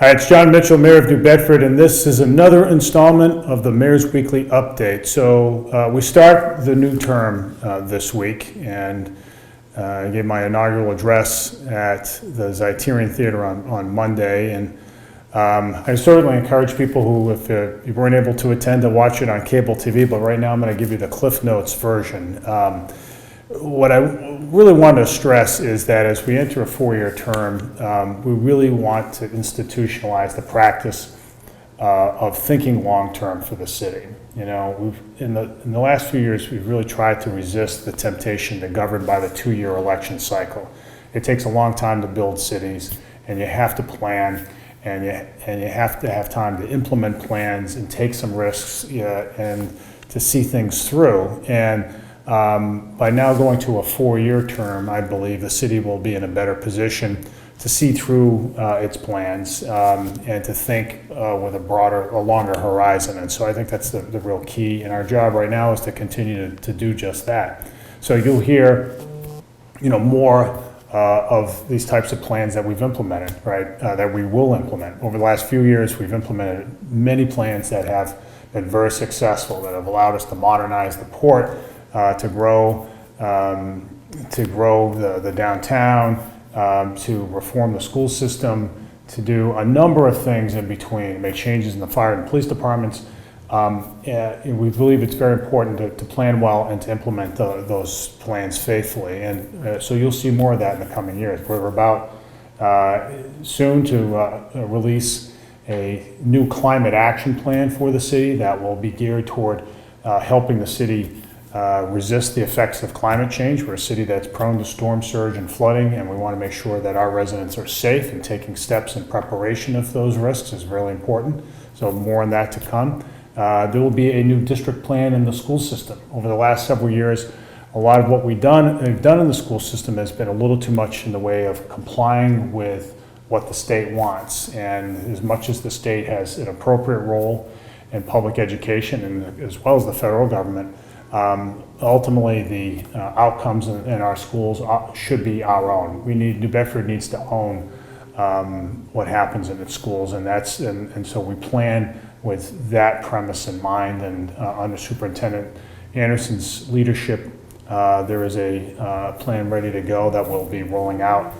Hi, it's Jon Mitchell, Mayor of New Bedford, and this is another installment of the Mayor's Weekly Update. So we start the new term this week, and I gave my inaugural address at the Zeiterion Theater on Monday, and I certainly encourage people who, if you weren't able to attend, to watch it on cable TV, but right now I'm going to give you the Cliff Notes version. What I really want to stress is that as we enter a four-year term, we really want to institutionalize the practice of thinking long-term for the city. You know, in the last few years, we've really tried to resist the temptation to govern by the two-year election cycle. It takes a long time to build cities, and you have to plan, and you have to have time to implement plans and take some risks, and to see things through. And by now going to a four-year term, I believe the city will be in a better position to see through its plans and to think with a longer horizon. And so I think that's the real key. And our job right now is to continue to do just that. So you'll hear, more of these types of plans that we've implemented, right? That we will implement. Over the last few years, we've implemented many plans that have been very successful, that have allowed us to modernize the port, to grow the downtown, to reform the school system, to do a number of things in between, make changes in the fire and police departments. And we believe it's very important to plan well and to implement those plans faithfully. And so you'll see more of that in the coming years. We're about soon to release a new climate action plan for the city that will be geared toward helping the city resist the effects of climate change. We're a city that's prone to storm surge and flooding, and we want to make sure that our residents are safe, and taking steps in preparation of those risks is really important. So more on that to come. There will be a new district plan in the school system. Over the last several years, a lot of what we've done in the school system has been a little too much in the way of complying with what the state wants. And as much as the state has an appropriate role in public education, and as well as the federal government, ultimately the outcomes in our schools should be our own. New Bedford needs to own what happens in its schools, and so we plan with that premise in mind. And under Superintendent Anderson's leadership, there is a plan ready to go that will be rolling out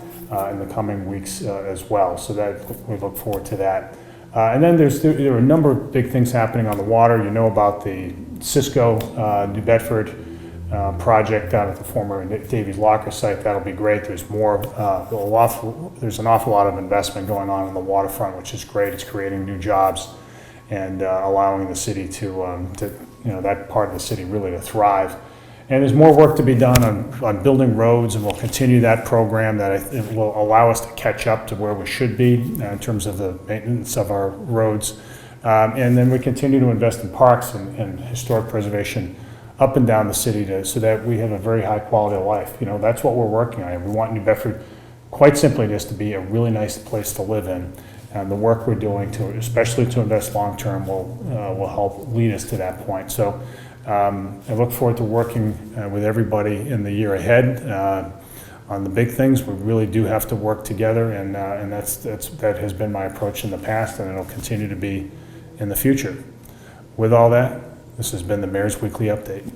in the coming weeks as well. So that we look forward to that. And then there are a number of big things happening on the water. You know about the Cisco New Bedford project down at the former Davies Locker site. That'll be great. There's more. There's an awful lot of investment going on the waterfront, which is great. It's creating new jobs and allowing the city to that part of the city really to thrive. And there's more work to be done on building roads, and we'll continue that program that will allow us to catch up to where we should be in terms of the maintenance of our roads. And then we continue to invest in parks and historic preservation up and down the city so that we have a very high quality of life. That's what we're working on. We want New Bedford, quite simply, just to be a really nice place to live in. And the work we're doing, especially to invest long term, will help lead us to that point. So I look forward to working with everybody in the year ahead on the big things. We really do have to work together, and that has been my approach in the past, and it'll continue to be in the future. With all that, this has been the Mayor's Weekly Update.